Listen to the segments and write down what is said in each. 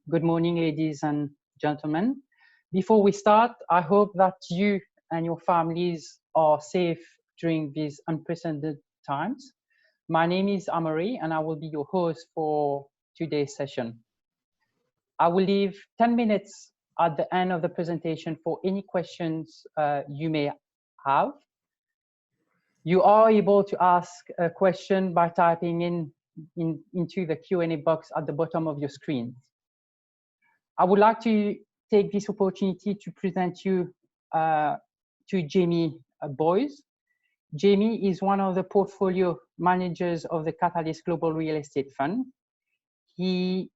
Good morning, ladies and gentlemen. Before we start, I hope that you and your families are safe during these unprecedented times. My name is Amaury, and I will be your host for today's session. I will leave 10 minutes at the end of the presentation for any questions you may have. You are able to ask a question by typing into the Q&A box at the bottom of your screen. I would like to take this opportunity to present you to Jamie Boyes. Jamie is one of the portfolio managers of the Catalyst Global Real Estate Fund. He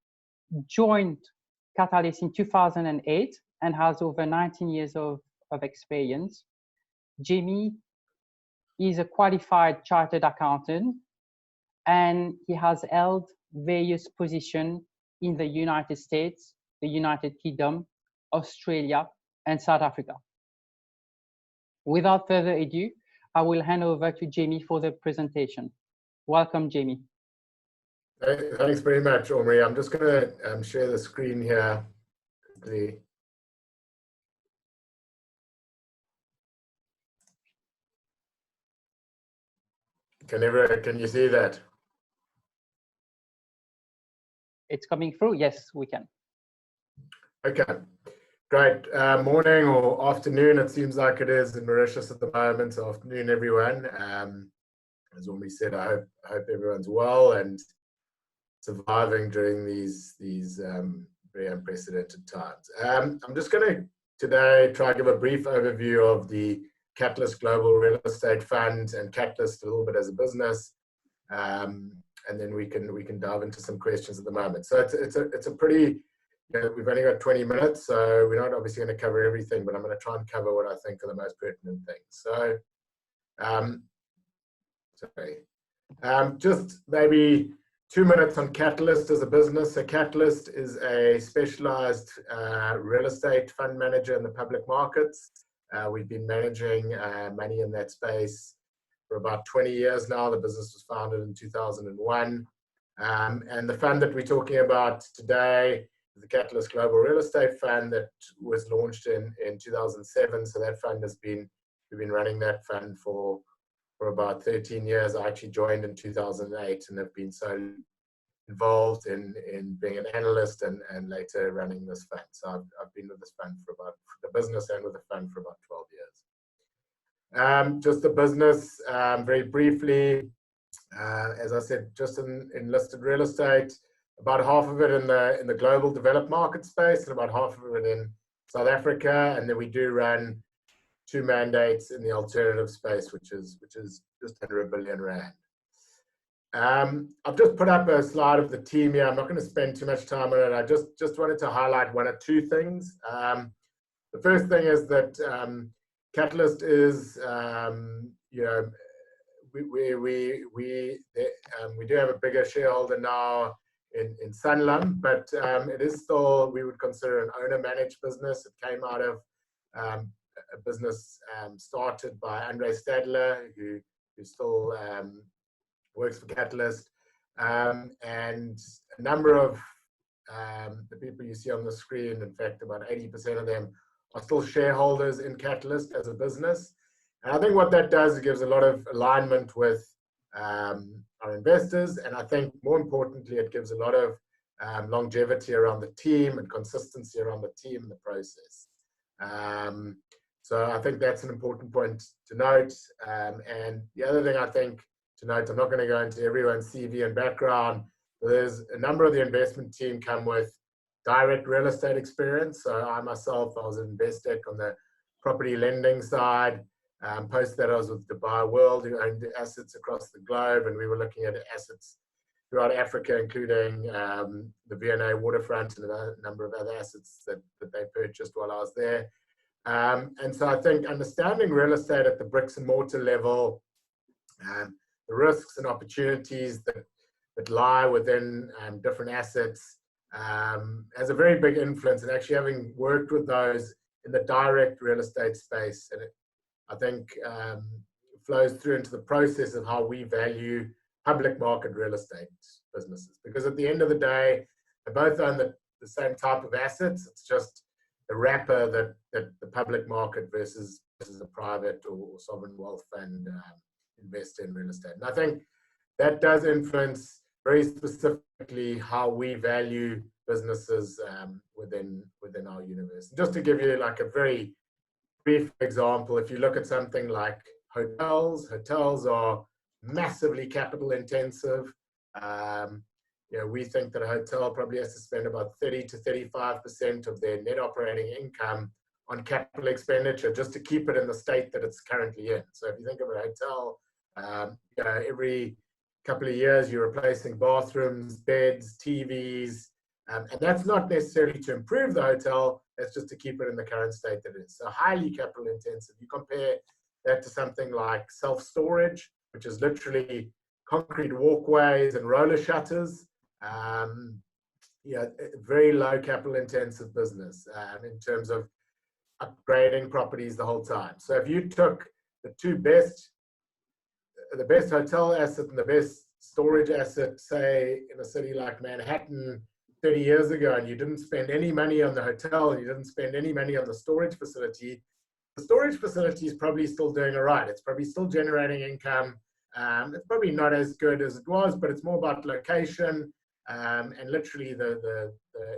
joined Catalyst in 2008 and has over 19 years of experience. Jamie is a qualified chartered accountant, and he has held various positions in the United States, the United Kingdom, Australia, and South Africa. Without further ado, I will hand over to Jamie for the presentation. Welcome, Jamie. Thanks very much, Omri. I'm just going to share the screen here. Can you see that? It's coming through. Yes, we can. Okay, great. Morning or afternoon, it seems like it is in Mauritius at the moment. Afternoon, everyone. As Omri said, I hope everyone's well and surviving during these very unprecedented times. I'm just going to today try to give a brief overview of the Catalyst Global Real Estate Fund and Catalyst a little bit as a business, and then we can dive into some questions at the moment. So it's a pretty, we've only got 20 minutes, so we're not obviously going to cover everything, but I'm going to try and cover what I think are the most pertinent things. So, just maybe 2 minutes on Catalyst as a business. So Catalyst is a specialized real estate fund manager in the public markets. We've been managing money in that space for about 20 years now. The business was founded in 2001. And the fund that we're talking about today, the Catalyst Global Real Estate Fund, that was launched in 2007. So that fund we've been running that fund for about 13 years. I actually joined in 2008 and have been so involved in being an analyst and later running this fund. So I've been with this fund for the business and with the fund for about 12 years. Just the business, very briefly, as I said, just in listed real estate, about half of it in the global developed market space and about half of it in South Africa. And then we do run 2 mandates in the alternative space, which is just under R1 billion. I've just put up a slide of the team here. I'm not going to spend too much time on it. I just wanted to highlight 1 or 2 things. The first thing is that Catalyst is, we do have a bigger shareholder now in Sanlam, but it is still, we would consider an owner-managed business. It came out of a business started by Andre Stadler, who still works for Catalyst, and a number of the people you see on the screen, in fact about 80% of them are still shareholders in Catalyst as a business. And I think what that does, it gives a lot of alignment with our investors, and I think more importantly it gives a lot of longevity around the team and consistency around the team and the process. So I think that's an important point to note. And the other thing I think to note, I'm not going to go into everyone's CV and background, but there's a number of the investment team come with direct real estate experience. So I myself, I was an Investec on the property lending side. Post that I was with Dubai World, who owned assets across the globe, and we were looking at assets throughout Africa, including the V&A waterfront and a number of other assets that they purchased while I was there. And so I think understanding real estate at the bricks and mortar level, the risks and opportunities that lie within different assets, has a very big influence. And actually having worked with those in the direct real estate space, and I think flows through into the process of how we value public market real estate businesses. Because at the end of the day, they both own the same type of assets. It's just the wrapper that the public market versus a private or sovereign wealth fund invest in real estate. And I think that does influence very specifically how we value businesses within our universe. And just to give you like a very brief example, if you look at something like hotels are massively capital intensive. We think that a hotel probably has to spend about 30 to 35% of their net operating income on capital expenditure just to keep it in the state that it's currently in. So if you think of a hotel, every couple of years you're replacing bathrooms, beds, TVs, and that's not necessarily to improve the hotel, that's just to keep it in the current state that it is. So highly capital intensive. You compare that to something like self-storage, which is literally concrete walkways and roller shutters. Very low capital intensive business in terms of upgrading properties the whole time. So if you took the best hotel asset and the best storage asset, say in a city like Manhattan 30 years ago, and you didn't spend any money on the hotel and you didn't spend any money on the storage facility, the storage facility is probably still doing all right. It's probably still generating income. It's probably not as good as it was, but it's more about location, and literally the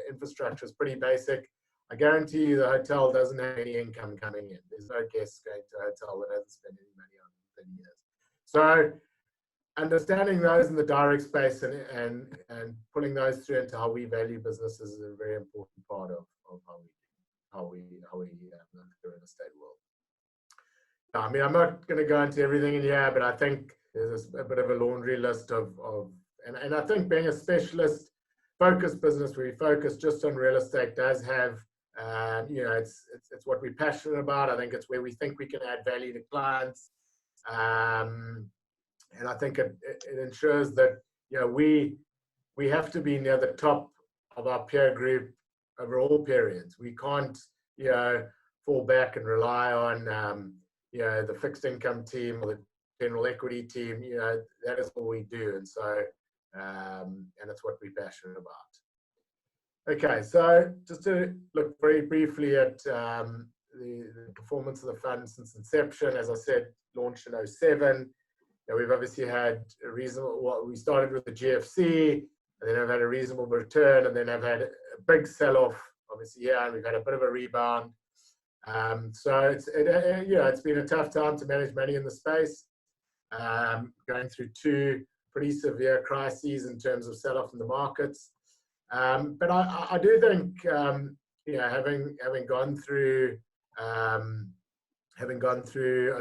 infrastructure is pretty basic. I guarantee you the hotel doesn't have any income coming in. There's no guests going to a hotel that hasn't spent any money on it in 30 years. So understanding those in the direct space and pulling those through into how we value businesses is a very important part of how we look at the real estate world. I mean, I'm not going to go into everything in here, but I think there's a bit of a laundry list and I think being a specialist focused business where we focus just on real estate does have, it's what we're passionate about. I think it's where we think we can add value to clients. And I think it ensures that, we have to be near the top of our peer group over all periods. We can't, fall back and rely on, the fixed income team or the general equity team. That is all we do. And so, and it's what we're passionate about. Okay, so just to look very briefly at the performance of the fund since inception. As I said, launched in 2007. We've obviously had a reasonable, we started with the GFC, and then I've had a reasonable return, and then I've had a big sell-off, obviously, and we've had a bit of a rebound. So it's been a tough time to manage money in the space, going through two pretty severe crises in terms of sell-off in the markets. But I do think, having gone through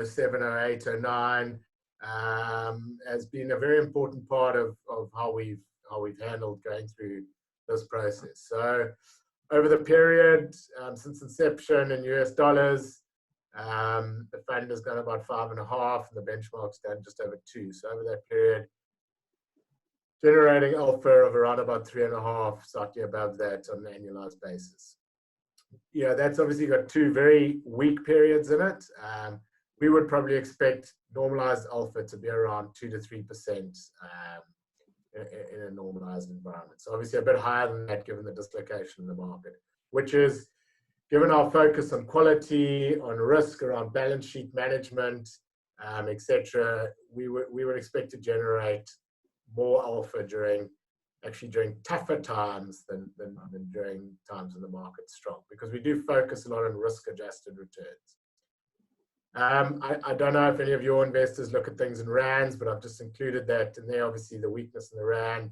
07, 08, 09, has been a very important part of how we've handled going through this process. So over the period since inception in US dollars, the fund has done about 5.5, and the benchmark's done just over 2. So over that period, generating alpha of around about 3.5, slightly above that on an annualized basis. That's obviously got 2 very weak periods in it. We would probably expect normalized alpha to be around 2 to 3% in a normalized environment. So obviously a bit higher than that given the dislocation in the market, which is, given our focus on quality, on risk, around balance sheet management, etc., we would expect to generate more alpha during tougher times than during times when the market's strong, because we do focus a lot on risk-adjusted returns. I don't know if any of your investors look at things in rands, but I've just included that in there. Obviously, the weakness in the rand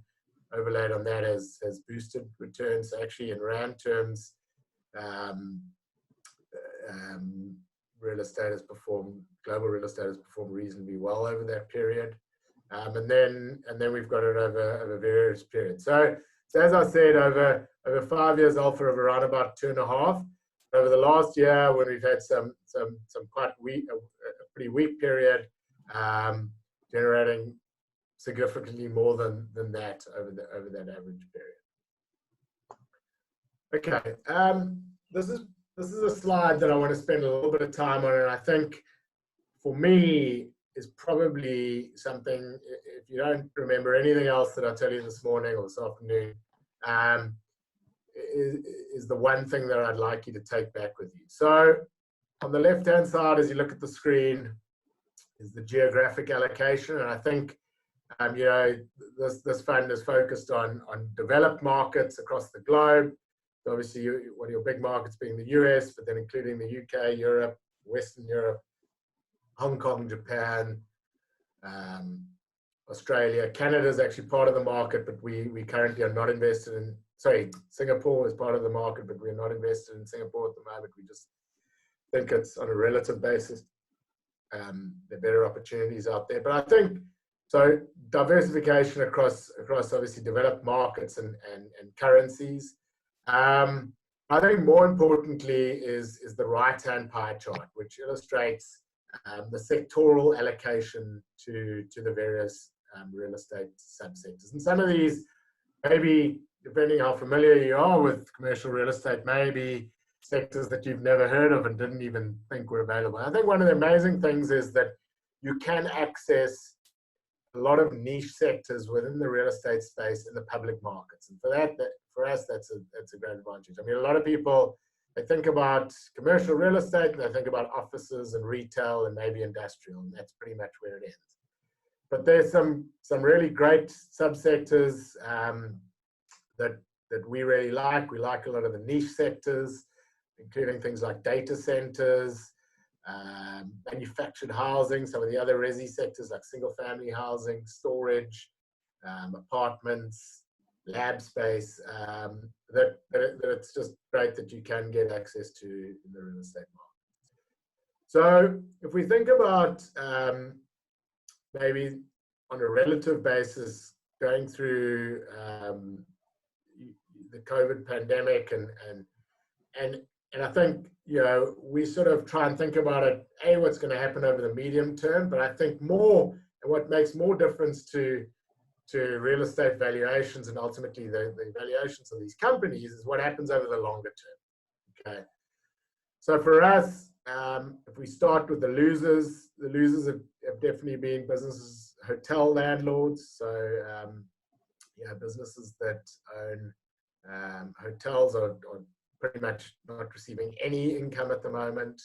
overlaid on that has boosted returns. So actually, in rand terms, real estate has performed, global real estate has performed reasonably well over that period. And then we've got it over various periods. So as I said, over 5 years, alpha of around about 2.5. Over the last year, when we've had some quite weak, a pretty weak period, generating significantly more than that over that average period. Okay, this is a slide that I want to spend a little bit of time on, and I think for me is probably something, if you don't remember anything else that I tell you this morning or this afternoon, is the one thing that I'd like you to take back with you. So on the left-hand side, as you look at the screen, is the geographic allocation. And I think, you know, this fund is focused on developed markets across the globe. So obviously, one of your big markets being the US, but then including the UK, Europe, Western Europe, Hong Kong, Japan, Australia. Canada is actually part of the market, but we currently are not invested in, sorry, Singapore is part of the market, but we're not invested in Singapore at the moment. We just think it's on a relative basis. There are better opportunities out there. But I think, so diversification across obviously developed markets and currencies. I think more importantly is the right-hand pie chart, which illustrates the sectoral allocation to the various real estate subsectors. And some of these, maybe depending how familiar you are with commercial real estate, maybe sectors that you've never heard of and didn't even think were available. I think one of the amazing things is that you can access a lot of niche sectors within the real estate space in the public markets. And for us, that's a great advantage. I mean, a lot of people, they think about commercial real estate and they think about offices and retail and maybe industrial, and that's pretty much where it ends. But there's some really great subsectors that we really like. We like a lot of the niche sectors, including things like data centers, manufactured housing, some of the other resi sectors like single family housing, storage, apartments, lab space, that it's just great that you can get access to in the real estate market. So if we think about maybe on a relative basis, going through the COVID pandemic and I think, you know, we sort of try and think about it, what's going to happen over the medium term, but I think more, and what makes more difference to real estate valuations and ultimately the valuations of these companies is what happens over the longer term. Okay. So for us, if we start with the losers have definitely been businesses, hotel landlords. So, yeah, businesses that own hotels are pretty much not receiving any income at the moment.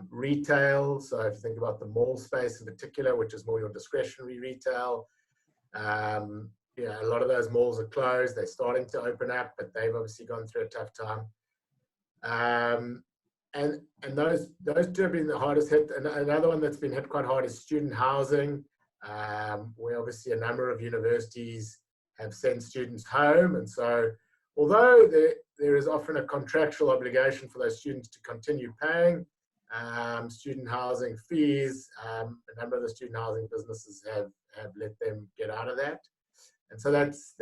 Retail, so if you think about the mall space in particular, which is more your discretionary retail, yeah, a lot of those malls are closed. They're starting to open up, but they've obviously gone through a tough time. And those two have been the hardest hit. And another one that's been hit quite hard is student housing, where obviously a number of universities have sent students home. And so although there is often a contractual obligation for those students to continue paying student housing fees, a number of the student housing businesses have let them get out of that. And so that's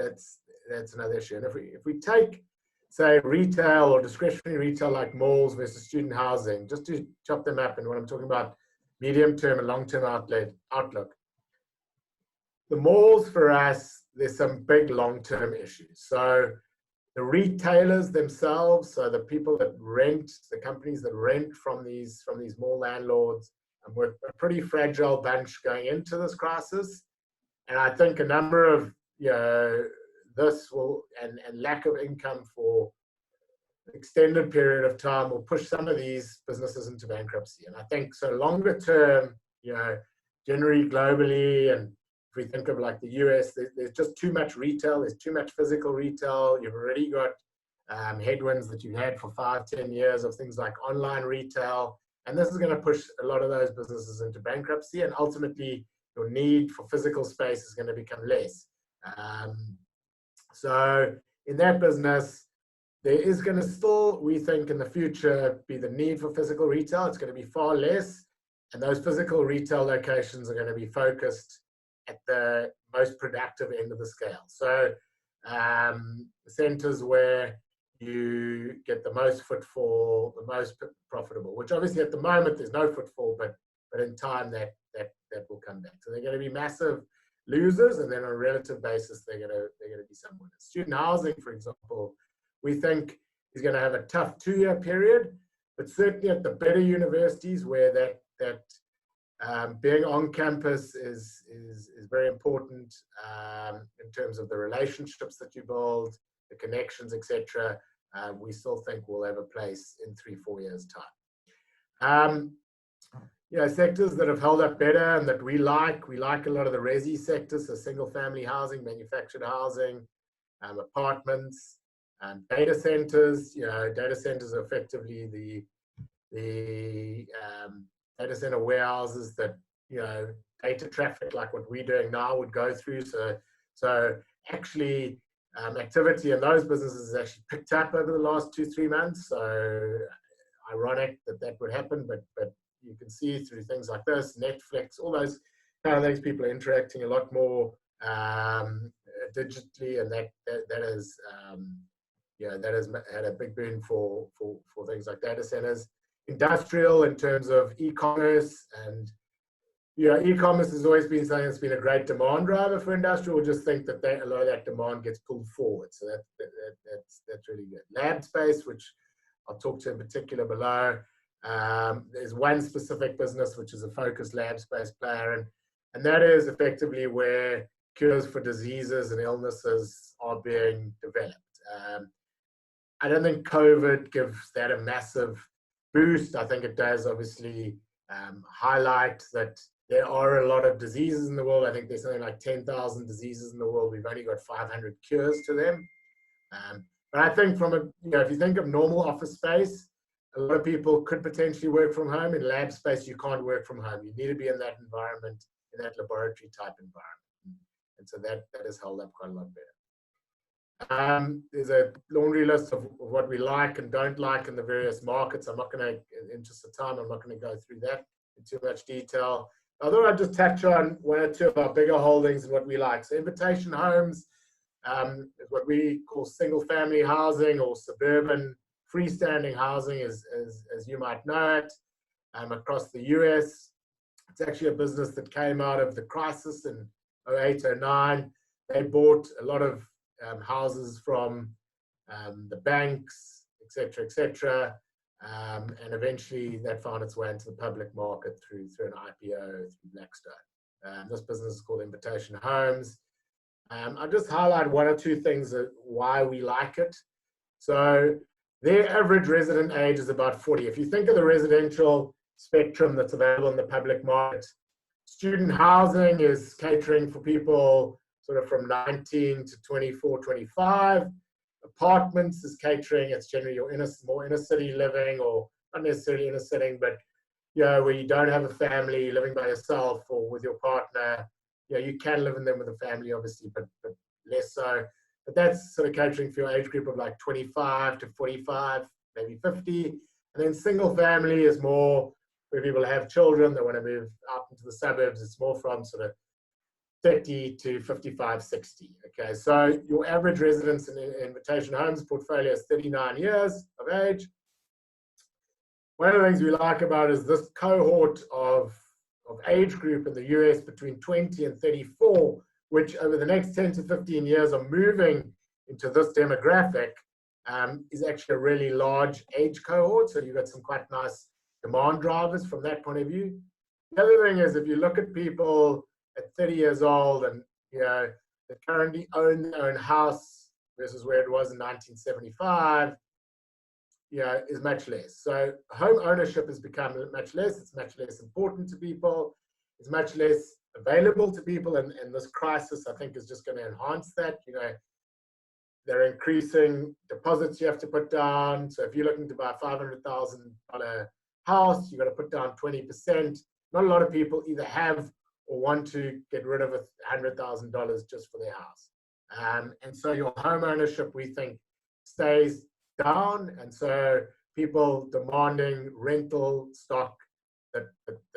another issue. And if we take, say, retail or discretionary retail like malls versus student housing, just to chop them up, and when I'm talking about medium-term and long-term outlook, the malls for us, there's some big long-term issues. So the retailers themselves, so the people that rent, the companies that rent from these mall landlords, and we're a pretty fragile bunch going into this crisis. And I think a number of, you know, this will, and lack of income for an extended period of time will push some of these businesses into bankruptcy. And I think so longer term, you know, generally globally, and if we think of like the US, there's just too much retail, there's too much physical retail. You've already got headwinds that you've had for 5-10 years of things like online retail. And this is going to push a lot of those businesses into bankruptcy, and ultimately your need for physical space is going to become less. So in that business, there is going to still, we think in the future, be the need for physical retail. It's going to be far less. And those physical retail locations are going to be focused at the most productive end of the scale. So centers where you get the most footfall, the most profitable, which obviously at the moment there's no footfall, but in time that will come back. So they're going to be massive losers, and then on a relative basis, they're going to be some winners. Student housing, for example, we think is going to have a tough 2-year period, but certainly at the better universities where that being on campus is very important in terms of the relationships that you build, the connections, etc., we still think will have a place in 3-4 years' time. Sectors that have held up better and that we like a lot of the resi sectors, so single-family housing, manufactured housing, apartments, data centers. Data centers are effectively the data center warehouses that data traffic like what we're doing now would go through. So actually, activity in those businesses has actually picked up over the last 2-3 months. So ironic that would happen, but you can see through things like this, Netflix, all those kind of things, people are interacting a lot more digitally, and that has had a big boon for things like data centers. Industrial, in terms of e-commerce, and e-commerce has always been something that's been a great demand driver for industrial. We just think that a lot of that demand gets pulled forward, so that's really good. Lab space, which I'll talk to in particular below. There's one specific business which is a focused lab space player, and that is effectively where cures for diseases and illnesses are being developed. I don't think COVID gives that a massive boost. I think it does obviously highlight that there are a lot of diseases in the world. I think there's something like 10,000 diseases in the world. We've only got 500 cures to them. But I think if you think of normal office space, a lot of people could potentially work from home. In lab space, you can't work from home. You need to be in that environment, in that laboratory type environment. And so that has held up quite a lot better. There's a laundry list of what we like and don't like in the various markets. I'm not going to, in the interest of time, I'm not going to go through that in too much detail. I thought I'd just touch on 1 or 2 of our bigger holdings and what we like. So Invitation Homes is what we call single-family housing or suburban freestanding housing, as you might know it, across the US. It's actually a business that came out of the crisis in 2008, 2009. They bought a lot of houses from the banks, etc., etc., and eventually that found its way into the public market through an IPO through Blackstone. This business is called Invitation Homes. I'll just highlight 1 or 2 things why we like it. So their average resident age is about 40. If you think of the residential spectrum that's available in the public market, student housing is catering for people sort of from 19 to 24, 25. Apartments is catering, it's generally your more inner city living, or not necessarily inner city, but where you don't have a family, living by yourself or with your partner. You can live in them with a family, obviously, but less so. But that's sort of catering for your age group of like 25 to 45, maybe 50. And then single family is more where people have children, they want to move out into the suburbs. It's more from sort of 30 to 55, 60. Okay, so your average residence in Invitation Homes portfolio is 39 years of age. One of the things we like about it is this cohort of age group in the US between 20 and 34, which over the next 10 to 15 years are moving into this demographic, is actually a really large age cohort. So you've got some quite nice demand drivers from that point of view. The other thing is, if you look at people at 30 years old and that currently own their own house versus where it was in 1975, is much less. So home ownership has become much less. It's much less important to people. It's much less available to people, and this crisis, I think, is just going to enhance that. They're increasing deposits you have to put down. So if you're looking to buy a $500,000 house, you've got to put down 20%. Not a lot of people either have or want to get rid of $100,000 just for their house. And so your home ownership, we think, stays down. And so people demanding rental stock that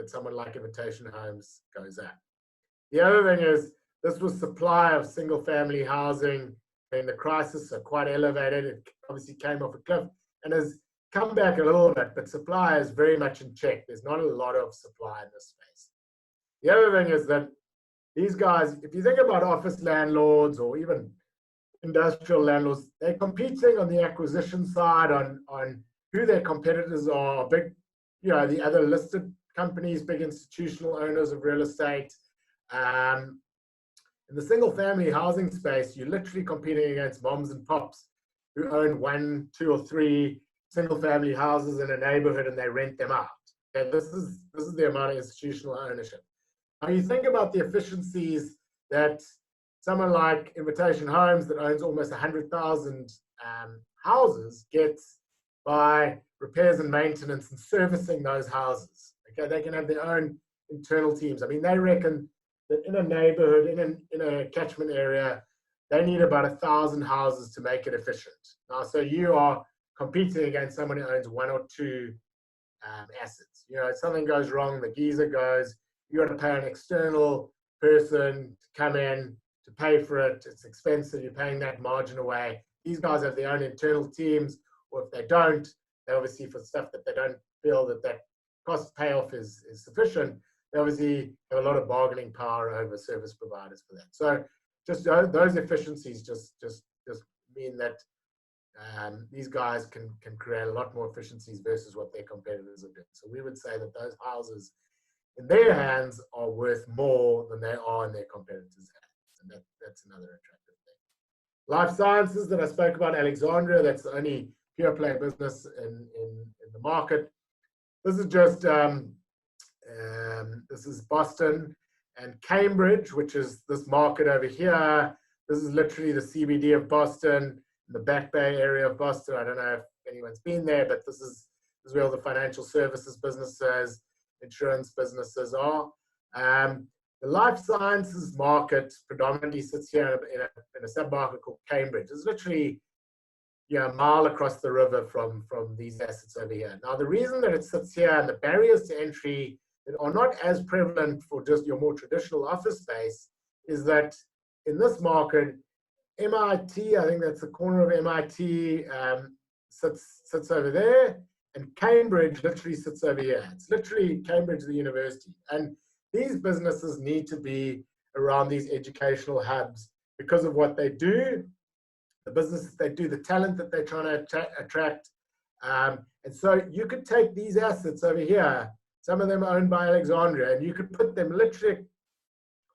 someone like Invitation Homes goes up. The other thing is, this was supply of single family housing in the crisis, so quite elevated. It obviously came off a cliff and has come back a little bit, but supply is very much in check. There's not a lot of supply in this space. The other thing is that these guys, if you think about office landlords or even industrial landlords, they're competing on the acquisition side on who their competitors are, big, the other listed companies, big institutional owners of real estate. In the single family housing space, you're literally competing against moms and pops who own 1, 2, or 3 single family houses in a neighborhood and they rent them out. Okay, this is the amount of institutional ownership. Now you think about the efficiencies that someone like Invitation Homes that owns almost 100,000 houses gets by repairs and maintenance and servicing those houses. Okay, they can have their own internal teams. I mean, they reckon that in a neighborhood, in a catchment area, they need about 1,000 houses to make it efficient. Now, so you are competing against someone who owns 1 or 2 assets. You know, if something goes wrong, the geyser goes, you got to pay an external person to come in to pay for it. It's expensive. You're paying that margin away. These guys have their own internal teams, or if they don't, they obviously, for stuff that they don't feel that cost payoff is sufficient, they obviously have a lot of bargaining power over service providers for that. So just those efficiencies just mean that these guys can create a lot more efficiencies versus what their competitors are doing. So we would say that those houses in their hands are worth more than they are in their competitors' hands. And that's another attractive thing. Life sciences that I spoke about, Alexandria, that's the only pure play business in the market. This is just, this is Boston and Cambridge, which is this market over here. This is literally the CBD of Boston, the Back Bay area of Boston. I don't know if anyone's been there, but this is where all the financial services businesses, insurance businesses are. The life sciences market predominantly sits here in a sub-market called Cambridge. It's literally a mile across the river from these assets over here. Now, the reason that it sits here and the barriers to entry that are not as prevalent for just your more traditional office space is that in this market, MIT, I think that's the corner of MIT, sits over there, and Cambridge literally sits over here. It's literally Cambridge, the university. And these businesses need to be around these educational hubs because of what they do, the businesses they do, the talent that they're trying to attract. And so you could take these assets over here, some of them owned by Alexandria, and you could put them literally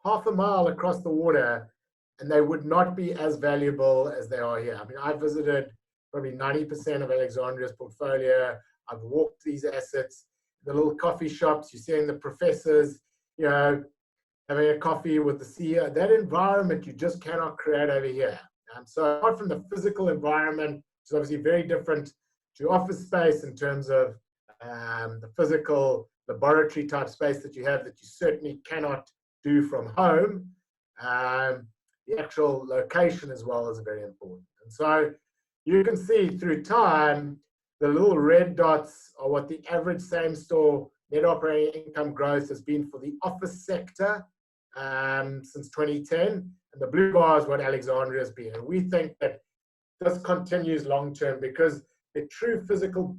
half a mile across the water, and they would not be as valuable as they are here. I mean, I visited probably 90% of Alexandria's portfolio. I've walked these assets, the little coffee shops, you're seeing the professors, having a coffee with the CEO. That environment you just cannot create over here. So apart from the physical environment, which is obviously very different to office space in terms of the physical laboratory type space that you have that you certainly cannot do from home, the actual location as well is very important. And so you can see through time, the little red dots are what the average same store net operating income growth has been for the office sector since 2010. And the blue bar is what Alexandria has been. And we think that this continues long term because the true physical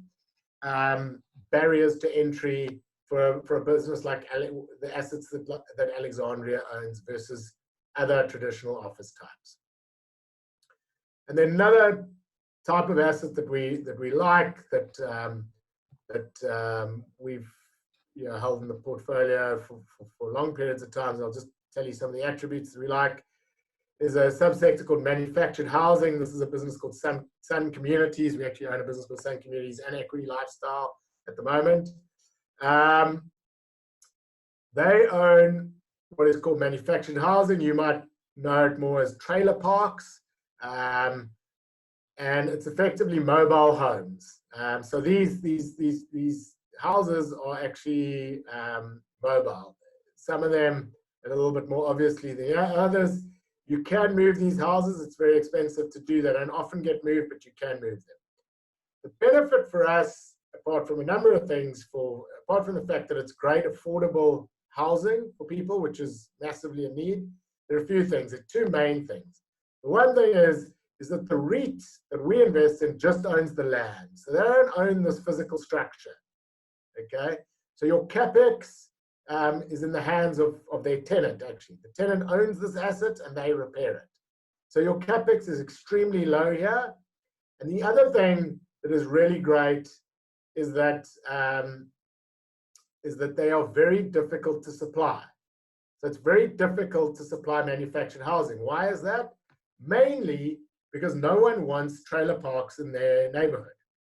barriers to entry for a business like the assets that Alexandria owns versus other traditional office types. And then another type of asset that we like that we've held in the portfolio for long periods of time. I'll just tell you some of the attributes that we like. There's a subsector called manufactured housing. This is a business called Sun Communities. We actually own a business called Sun Communities and Equity Lifestyle at the moment. They own what is called manufactured housing. You might know it more as trailer parks. And it's effectively mobile homes. So these houses are actually mobile. Some of them are a little bit more obviously than others. You can move these houses. It's very expensive to do that and often get moved, but you can move them. The benefit for us, apart from a number of things, apart from the fact that it's great affordable housing for people, which is massively a need, there are a few things. There are two main things. The one thing is that the REIT that we invest in just owns the land. So they don't own this physical structure, okay? So your CapEx is in the hands of their tenant, actually. The tenant owns this asset and they repair it. So your CapEx is extremely low here. And the other thing that is really great is that they are very difficult to supply. So it's very difficult to supply manufactured housing. Why is that? Mainly because no one wants trailer parks in their neighborhood.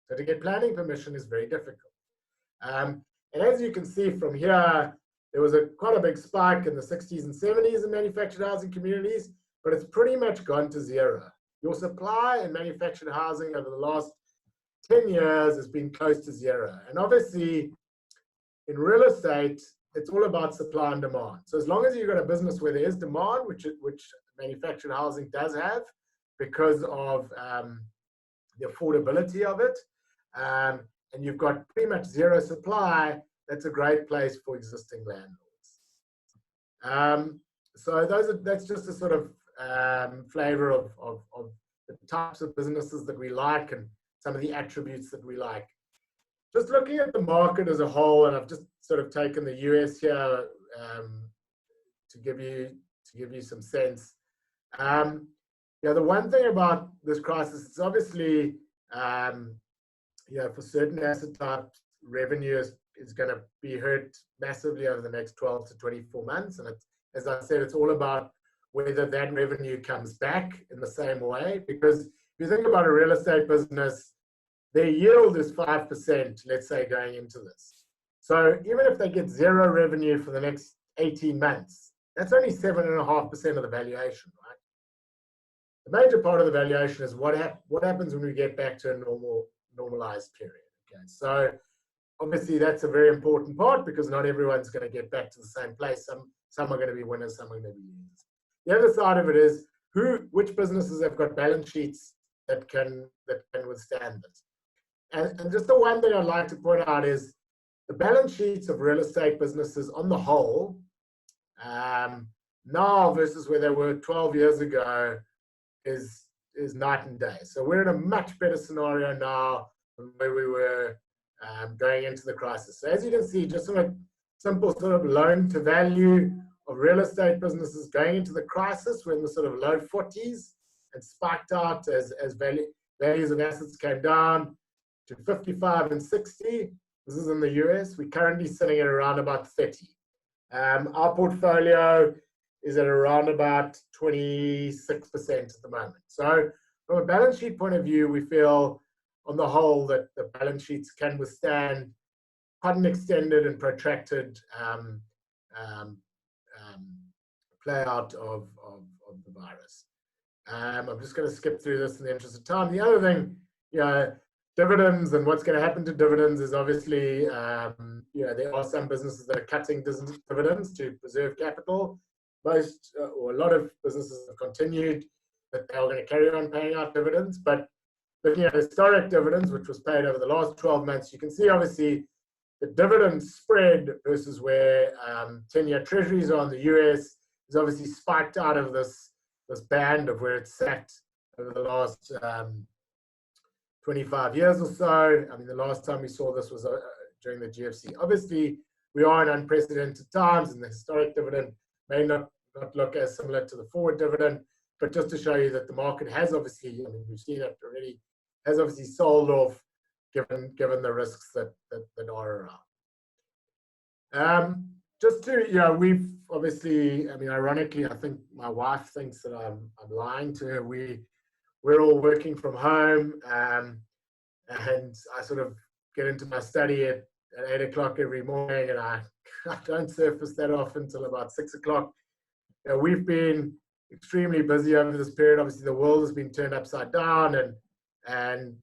So to get planning permission is very difficult. And as you can see from here, there was quite a big spike in the 60s and 70s in manufactured housing communities, but it's pretty much gone to zero. Your supply in manufactured housing over the last 10 years has been close to zero. And obviously, in real estate, it's all about supply and demand. So as long as you've got a business where there is demand, which manufactured housing does have because of the affordability of it, and you've got pretty much zero supply, that's a great place for existing landlords. So that's just a sort of flavor of the types of businesses that we like and some of the attributes that we like. Just looking at the market as a whole, and I've just sort of taken the US here to give you some sense. The one thing about this crisis is obviously, for certain asset types, revenue is going to be hurt massively over the next 12 to 24 months. And as I said, it's all about whether that revenue comes back in the same way. Because if you think about a real estate business, their yield is 5%, let's say, going into this. So even if they get zero revenue for the next 18 months, that's only 7.5% of the valuation, right? The major part of the valuation is what happens when we get back to a normalized period. Okay, so obviously that's a very important part because not everyone's going to get back to the same place. Some are going to be winners, some are going to be losers. The other side of it is which businesses have got balance sheets that can withstand this. And just the one thing I'd like to point out is the balance sheets of real estate businesses on the whole, now versus where they were 12 years ago, is night and day. So we're in a much better scenario now than where we were going into the crisis. So as you can see, just a simple sort of loan to value of real estate businesses going into the crisis, we're in the sort of low 40s and spiked out as values of assets came down to 55 and 60. This is in the US. We're currently sitting at around about 30. Our portfolio is at around about 26% at the moment. So from a balance sheet point of view, we feel on the whole that the balance sheets can withstand quite an extended and protracted play out of the virus. I'm just going to skip through this in the interest of time. The other thing, dividends and what's going to happen to dividends is obviously, there are some businesses that are cutting dividends to preserve capital. Most or a lot of businesses have continued that they are going to carry on paying out dividends. But looking at historic dividends, which was paid over the last 12 months, you can see obviously the dividend spread versus where 10-year treasuries are in the US is obviously spiked out of this band of where it's sat over the last 25 years or so. I mean, the last time we saw this was during the GFC. Obviously, we are in unprecedented times, and the historic dividend may not look as similar to the forward dividend, but just to show you that the market has obviously, we've seen it already, has obviously sold off given the risks that are around. Just to, we've obviously, ironically, I think my wife thinks that I'm lying to her. We're all working from home, and I sort of get into my study at 8 o'clock every morning, and I don't surface that off until about 6 o'clock. We've been extremely busy over this period. Obviously, the world has been turned upside down, and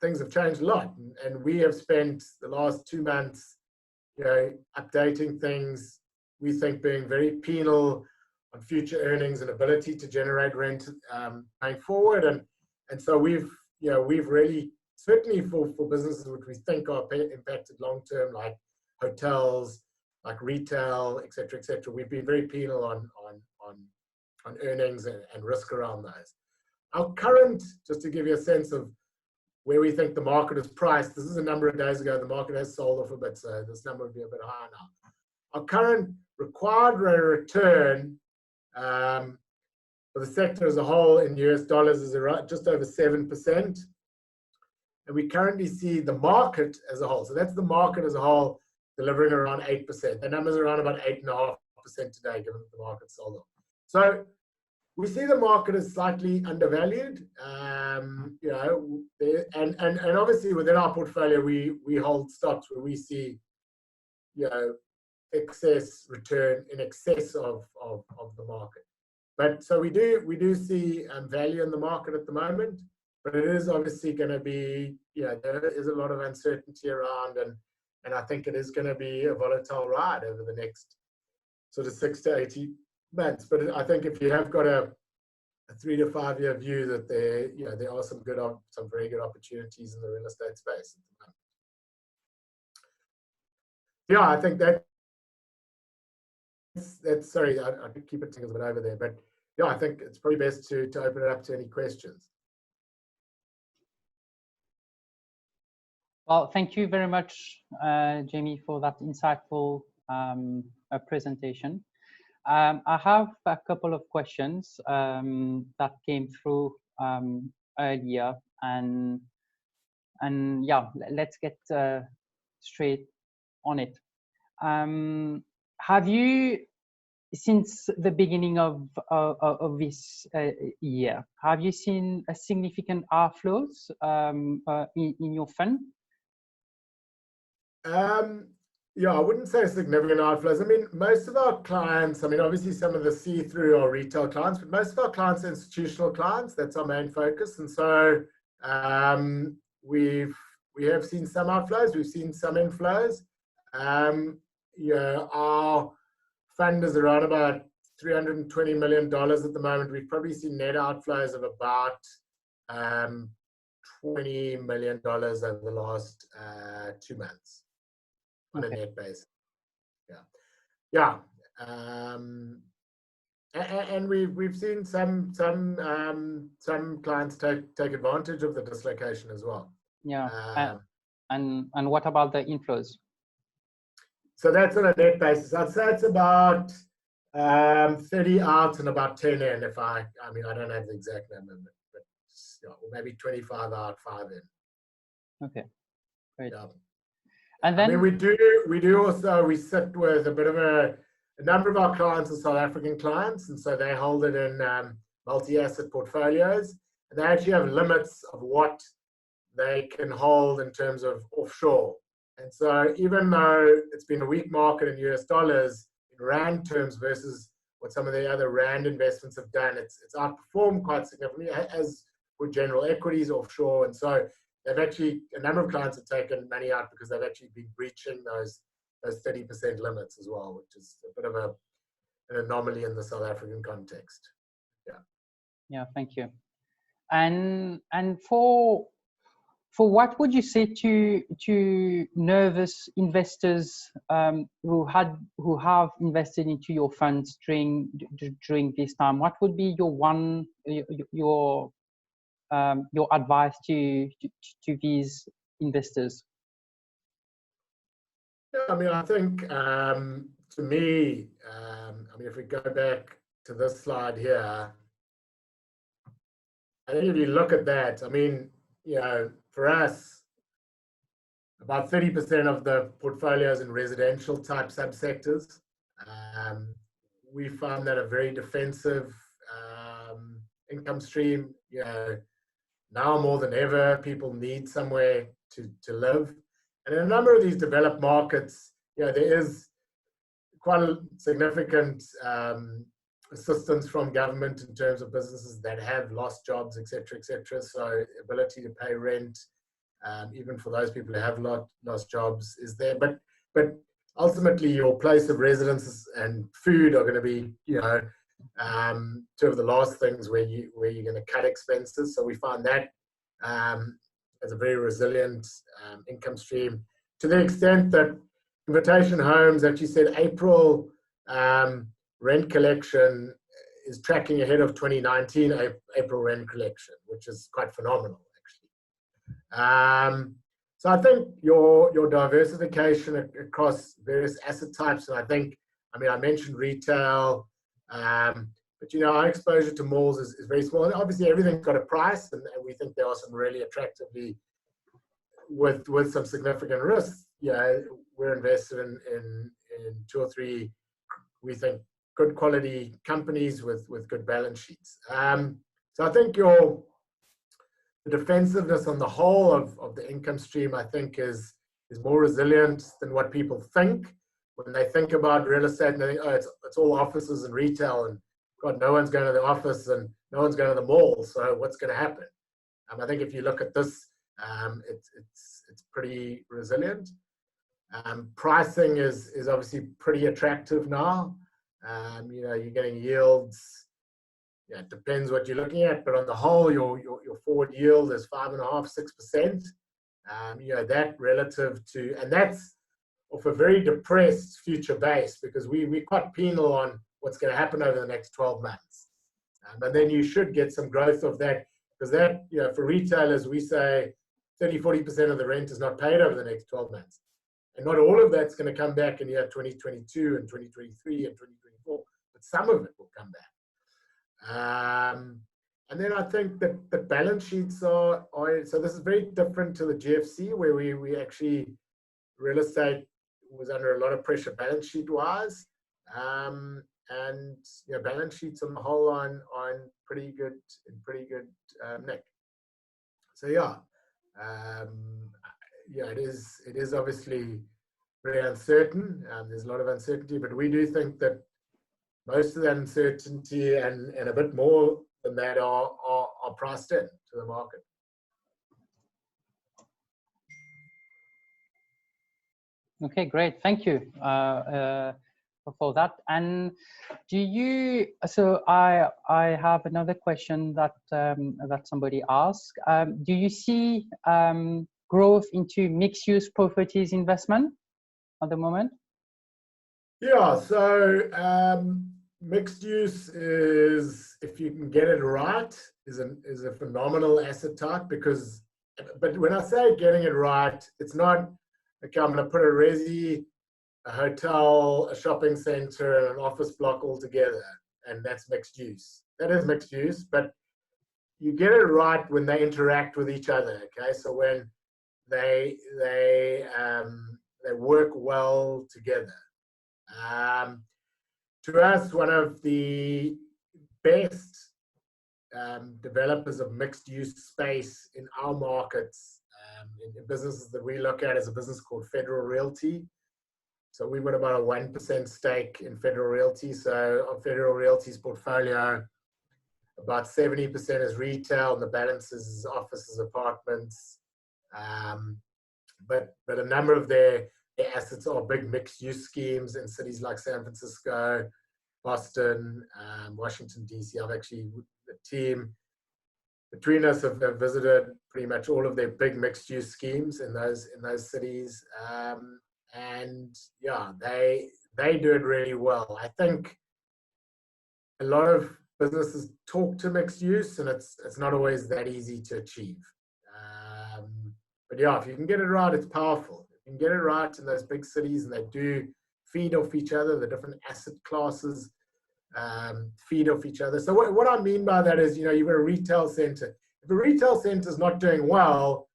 things have changed a lot. And we have spent the last 2 months, updating things, we think being very penal on future earnings and ability to generate rent going forward. And so we've really, certainly for businesses which we think are impacted long-term, like hotels, like retail, et cetera, we've been very penal on earnings and risk around those. Our current, just to give you a sense of where we think the market is priced, this is a number of days ago, the market has sold off a bit, so this number would be a bit higher now. Our current required rate of return for the sector as a whole in US dollars is around just over 7%. And we currently see the market as a whole, so that's the market as a whole, delivering around 8%. The number's around about 8.5%. today, given that the market sold off. So we see the market as slightly undervalued. You know, and obviously within our portfolio, we hold stocks where we see, you know, excess return in excess of the market. But so we do see value in the market at the moment, but it is obviously going to be, you know, there is a lot of uncertainty around, and I think it is going to be a volatile ride over the next sort of 6 to 18 months. But I think if you have got a 3 to 5 year view, that there, you know, there are some very good opportunities in the real estate space at the moment. Yeah, I think that's sorry, I could keep it a bit over there, but yeah, I think it's probably best to open it up to any questions. Well, thank you very much, Jamie, for that insightful presentation. I have a couple of questions that came through earlier, and yeah, let's get straight on it. Have you, since the beginning of this year, have you seen a significant outflows in your fund? Yeah, I wouldn't say significant outflows. I mean, most of our clients, I mean, obviously some of the see-through are retail clients, but most of our clients are institutional clients. That's our main focus. And so we have seen some outflows, we've seen some inflows. Yeah, our fund is around about $320 million at the moment. We've probably seen net outflows of about $20 million over the last 2 months on a net basis. Yeah, and we've seen some clients take advantage of the dislocation as well. Yeah, and what about the inflows? So that's on a net basis. I'd say it's about 30 out and about 10 in. If I mean, I don't have the exact number, but yeah, or maybe 25 out, 5 in. Okay, great. Yeah. And then I mean, we sit with a bit of a number of our clients are South African clients, and so they hold it in multi-asset portfolios, and they actually have limits of what they can hold in terms of offshore. And so even though it's been a weak market in US dollars, in Rand terms versus what some of the other Rand investments have done, it's outperformed quite significantly, as with general equities offshore. And so they've actually, a number of clients have taken money out because they've actually been breaching those 30% limits as well, which is a bit of an anomaly in the South African context. Yeah. Yeah, thank you. And for what would you say to nervous investors who have invested into your funds during this time? What would be your advice to these investors? Yeah, I mean, I think to me, I mean, if we go back to this slide here, I think if you look at that, I mean, you know, for us, about 30% of the portfolios in residential type subsectors. We found that a very defensive income stream. You know, now more than ever, people need somewhere to live. And in a number of these developed markets, you know, there is quite a significant assistance from government in terms of businesses that have lost jobs, et cetera, so ability to pay rent, even for those people who have lost jobs, is there. But ultimately, your place of residence and food are going to be, you know, two of the last things where you're going to cut expenses. So we find that as a very resilient income stream, to the extent that Invitation Homes actually said April rent collection is tracking ahead of 2019 April rent collection, which is quite phenomenal, actually. So I think your diversification across various asset types, and I mean, I mentioned retail, but you know, our exposure to malls is very small. And obviously, everything's got a price, and we think there are some really attractively with some significant risks. Yeah, we're invested in 2 or 3 we think, good quality companies with good balance sheets. So I think the defensiveness on the whole of the income stream, I think, is more resilient than what people think when they think about real estate, and they think, oh, it's all offices and retail, and God, no one's going to the office and no one's going to the mall, so what's going to happen? I think if you look at this, it's pretty resilient. Pricing is obviously pretty attractive now. You're getting yields. Yeah, it depends what you're looking at, but on the whole, your forward yield is 5.5%, 6%. That relative to, and that's off a very depressed future base, because we're quite penal on what's going to happen over the next 12 months. And then you should get some growth of that, because that, for retailers, we say 30-40% of the rent is not paid over the next 12 months. And not all of that's going to come back in year 2022 and 2023 and 2024, but some of it will come back. And then I think that the balance sheets are so this is very different to the GFC, where we actually, real estate was under a lot of pressure balance sheet wise. And balance sheets on the whole on pretty good nick. So it is obviously very uncertain. There's a lot of uncertainty, but we do think that most of that uncertainty and a bit more than that are priced in to the market. Okay, great. Thank you for that. And so I have another question that somebody asked. Do you see growth into mixed use properties investment at the moment? Yeah, so mixed use is, if you can get it right, is a phenomenal asset type, but when I say getting it right, it's not, okay, I'm going to put a resi, a hotel, a shopping center, and an office block all together, and that's mixed use. That is mixed use, but you get it right when they interact with each other. Okay, so when they work well together. To us, one of the best developers of mixed use space in our markets, in businesses that we look at, is a business called Federal Realty. So we've got about a 1% stake in Federal Realty. So on Federal Realty's portfolio, about 70% is retail, and the balance is offices, apartments. But a number of their assets are big mixed-use schemes in cities like San Francisco, Boston, Washington, D.C. I've actually, the team between us have visited pretty much all of their big mixed-use schemes in those cities. And yeah, they do it really well. I think a lot of businesses talk to mixed use, and it's not always that easy to achieve. But yeah, if you can get it right, it's powerful. If you can get it right in those big cities, and they do feed off each other, the different asset classes feed off each other. So what I mean by that is, you've got a retail center. If a retail center is not doing well,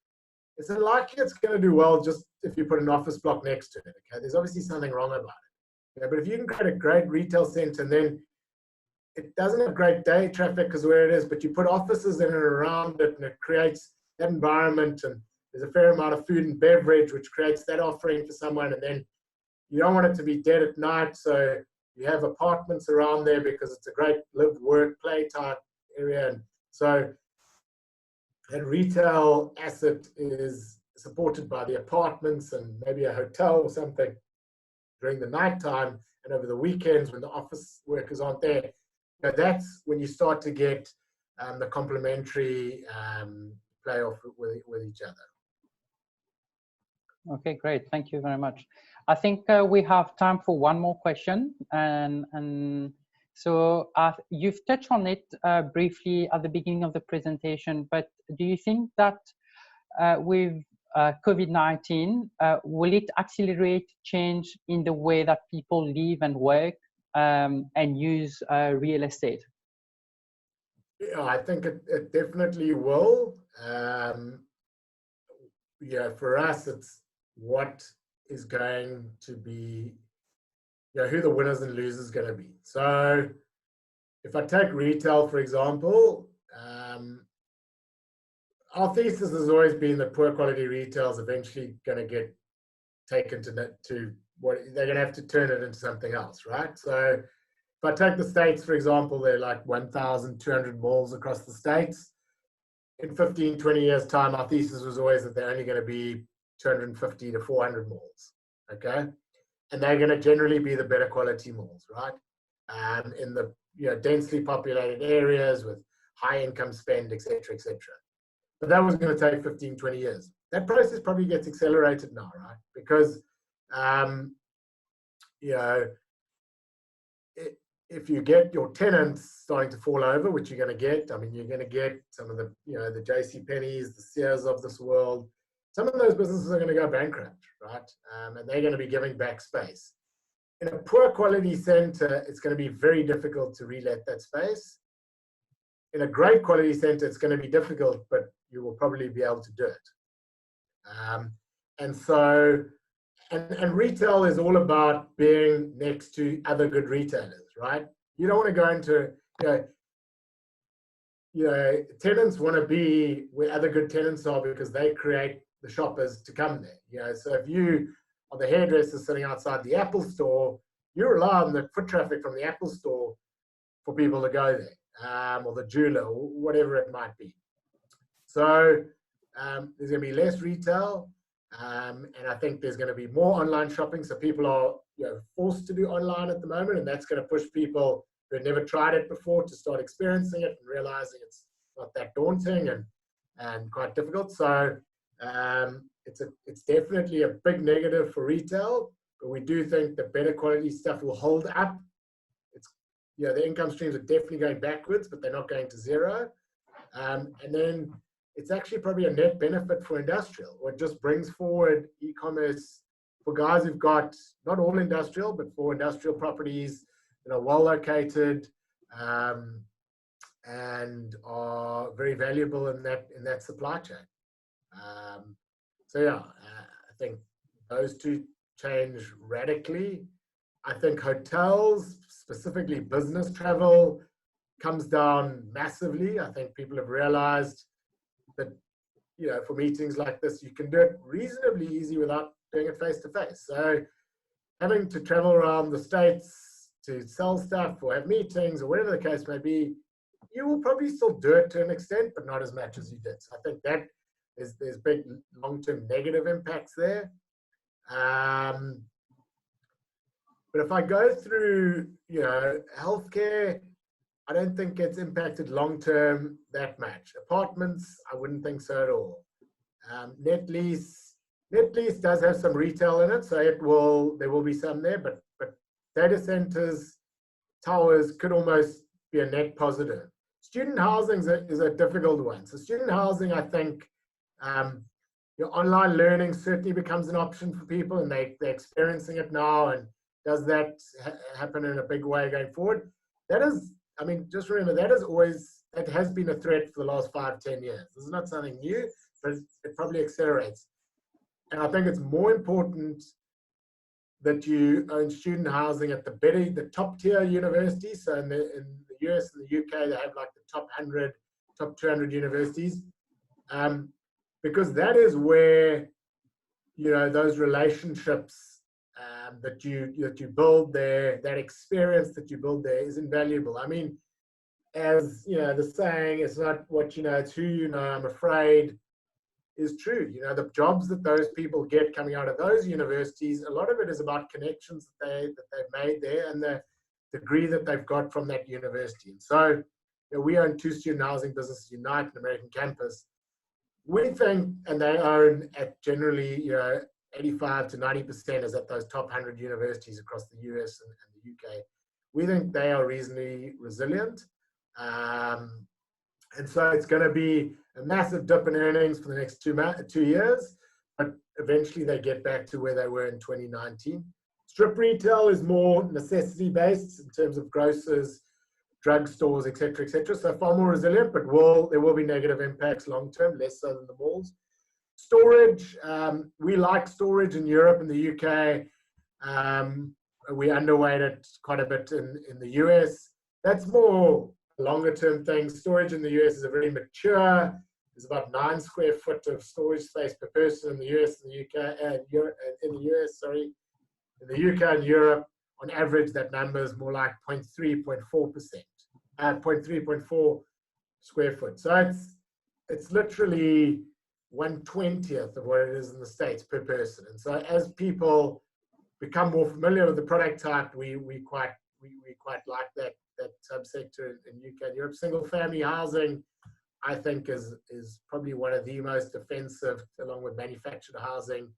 it's unlikely it's going to do well just if you put an office block next to it. Okay, there's obviously something wrong about it. Yeah, but if you can create a great retail center, and then it doesn't have great day traffic because where it is, but you put offices in and around it, and it creates that environment, and there's a fair amount of food and beverage, which creates that offering for someone. And then you don't want it to be dead at night, so you have apartments around there because it's a great live, work, play type area. And so that retail asset is supported by the apartments and maybe a hotel or something during the nighttime, and over the weekends when the office workers aren't there. That's when you start to get the complementary play off with each other. Okay, great. Thank you very much. I think we have time for one more question, and so you've touched on it briefly at the beginning of the presentation, but do you think that with COVID-19, will it accelerate change in the way that people live and work and use real estate? Yeah, I think it definitely will. Yeah, for us, it's what is going to be who the winners and losers going to be. So if I take retail, for example, our thesis has always been that poor quality retail is eventually going to get taken to what they're going to have to turn it into something else, right? So if I take the States, for example, there are like 1,200 malls across the States. In 15, 20 years' time, our thesis was always that they're only going to be 250 to 400 malls, okay? And they're going to generally be the better quality malls, right? In the densely populated areas with high income spend, et cetera, et cetera. But that was going to take 15, 20 years. That process probably gets accelerated now, right? Because, if you get your tenants starting to fall over, which you're going to get, I mean, you're going to get some of the, the JCPenney's, the Sears of this world, some of those businesses are going to go bankrupt, right? And they're going to be giving back space. In a poor quality center, it's going to be very difficult to relet that space. In a great quality center, it's going to be difficult, but you will probably be able to do it. And retail is all about being next to other good retailers, right? You don't want to go into, tenants want to be where other good tenants are because they create the shoppers to come there. So if you are the hairdresser sitting outside the Apple store, you rely on the foot traffic from the Apple store for people to go there, or the jeweler, or whatever it might be. So there's going to be less retail, and I think there's going to be more online shopping. So people are forced to do online at the moment, and that's going to push people who had never tried it before to start experiencing it and realizing it's not that daunting and quite difficult. So it's definitely a big negative for retail, but we do think the better quality stuff will hold up. The income streams are definitely going backwards, but they're not going to zero. And then it's actually probably a net benefit for industrial, or it just brings forward e-commerce for guys who've got, not all industrial, but for industrial properties, well located, and are very valuable in that supply chain. I think those two change radically. I think hotels, specifically business travel, comes down massively. I think people have realized that, for meetings like this, you can do it reasonably easy without doing it face to face. So having to travel around the States to sell stuff or have meetings or whatever the case may be, you will probably still do it to an extent, but not as much as you did. So I think that there's big long-term negative impacts there. But if I go through, healthcare, I don't think it's impacted long-term that much. Apartments, I wouldn't think so at all. Net lease does have some retail in it, so there will be some there, but data centers, towers could almost be a net positive. Student housing is a difficult one. So student housing, I think, your online learning certainly becomes an option for people, and they're experiencing it now. And does that happen in a big way going forward? Just remember, that has been a threat for the last 5-10 years. This is not something new, but it probably accelerates. And I think it's more important that you own student housing at the top tier universities. So in the US and the UK, they have like the top 100, top 200 universities. Because that is where, those relationships that you build there, that experience that you build there is invaluable. I mean, as the saying, it's not what you know, it's who you know, I'm afraid, is true. The jobs that those people get coming out of those universities, a lot of it is about connections that they've made there and the degree that they've got from that university. And so we own 2 student housing businesses, Unite and American Campus. We think, and they own at generally 85 to 90% is at those top 100 universities across the US and the UK. We think they are reasonably resilient. And so it's going to be a massive dip in earnings for the next 2 years, but eventually they get back to where they were in 2019. Strip retail is more necessity-based in terms of grocers, drugstores, et cetera, so far more resilient, but there will be negative impacts long-term, less so than the malls. Storage, we like storage in Europe and the UK we underweight it quite a bit in the US. That's more longer term thing. Storage in the US is a very mature. There's about 9 square foot of storage space per person in the US and the UK and Europe, in the US, sorry. In the UK and Europe, on average, that number is more like 0.3, 0.4%, 0.3, 0.4 square foot. So it's literally 1/20th of what it is in the States per person. And so as people become more familiar with the product type, we quite like that subsector in UK and Europe. Single family housing, I think, is probably one of the most defensive, along with manufactured housing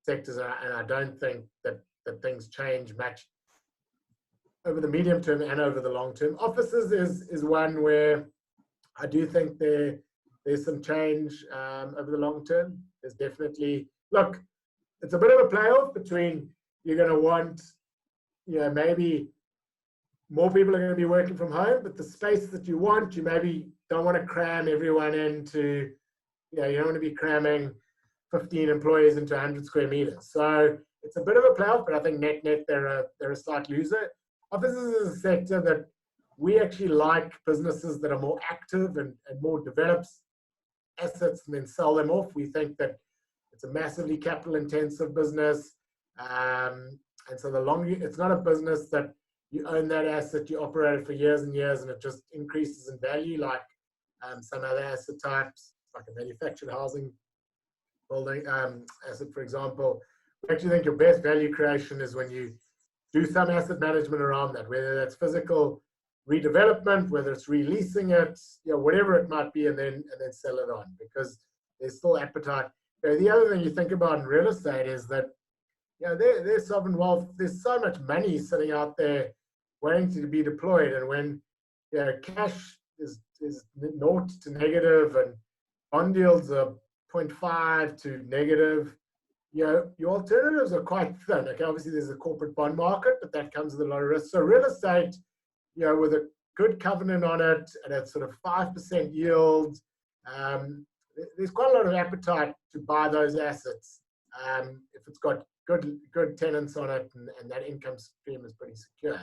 sectors, and I don't think that things change much over the medium term and over the long term. Offices is one where I do think there's some change over the long term. There's definitely, look, it's a bit of a playoff between, you're going to want, maybe more people are going to be working from home, but the space that you want, you maybe don't want to cram everyone into, you don't want to be cramming 15 employees into 100 square meters. So it's a bit of a playoff, but I think net they're a slight loser. Offices is a sector that we actually like businesses that are more active and more developed assets and then sell them off. We think that it's a massively capital intensive business. And so the longer, it's not a business that you own that asset, you operate it for years and years, and it just increases in value like some other asset types, like a manufactured housing building asset, for example. We actually think your best value creation is when you do some asset management around that, whether that's physical redevelopment, whether it's releasing it, whatever it might be, and then sell it on, because there's still appetite. The other thing you think about in real estate is that there's sovereign wealth. There's so much money sitting out there waiting to be deployed, and when cash is naught to negative and bond yields are 0.5 to negative, your alternatives are quite thin. Okay, obviously there's a corporate bond market, but that comes with a lot of risk. So real estate, with a good covenant on it and a sort of 5% yield, there's quite a lot of appetite to buy those assets if it's got good tenants on it and that income stream is pretty secure,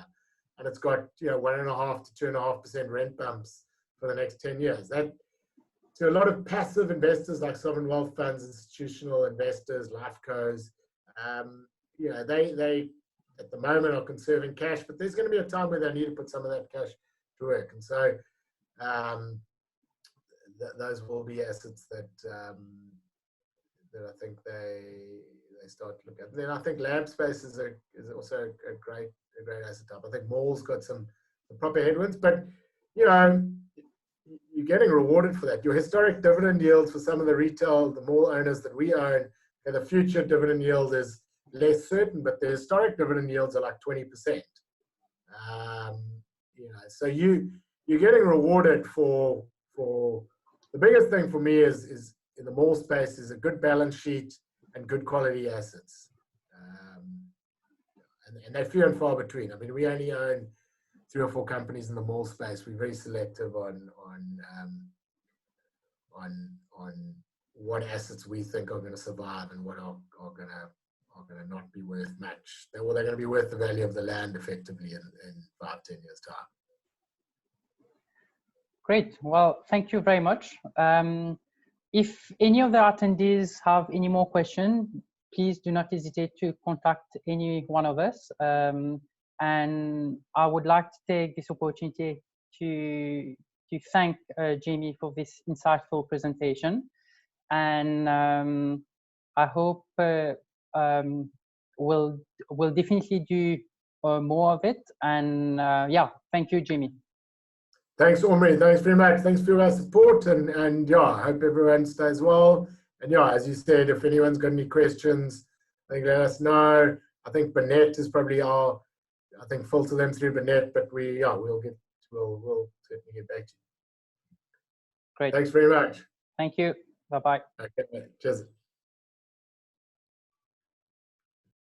and it's got 1.5 to 2.5% rent bumps for the next 10 years. That, to a lot of passive investors like sovereign wealth funds, institutional investors, life cos, they at the moment are conserving cash, but there's going to be a time where they need to put some of that cash to work. And so those will be assets that I think they start to look at. And then I think lab space is also a great asset type. I think malls got some proper headwinds, but you're getting rewarded for that. Your historic dividend yields for some of the retail, the mall owners that we own, and the future dividend yield is less certain, but the historic dividend yields are like 20%. So you're getting rewarded for the biggest thing for me is in the mall space is a good balance sheet and good quality assets. And they're few and far between. I mean, we only own 3 or 4 companies in the mall space. We're very selective on what assets we think are going to survive and what are going to not be worth much. They're going to be worth the value of the land effectively in 5-10 years' time. Great. Well, thank you very much. If any of the attendees have any more questions, please do not hesitate to contact any one of us. And I would like to take this opportunity to thank Jamie for this insightful presentation. And I hope we'll definitely do more of it. And thank you, Jamie. Thanks, Omri. Thanks very much. Thanks for your support. And I hope everyone stays well. And as you said, if anyone's got any questions, let us know. I think Burnett is probably filter them through Burnett, but we'll certainly get back to you. Great. Thanks very much. Thank you. Bye-bye. Okay, cheers.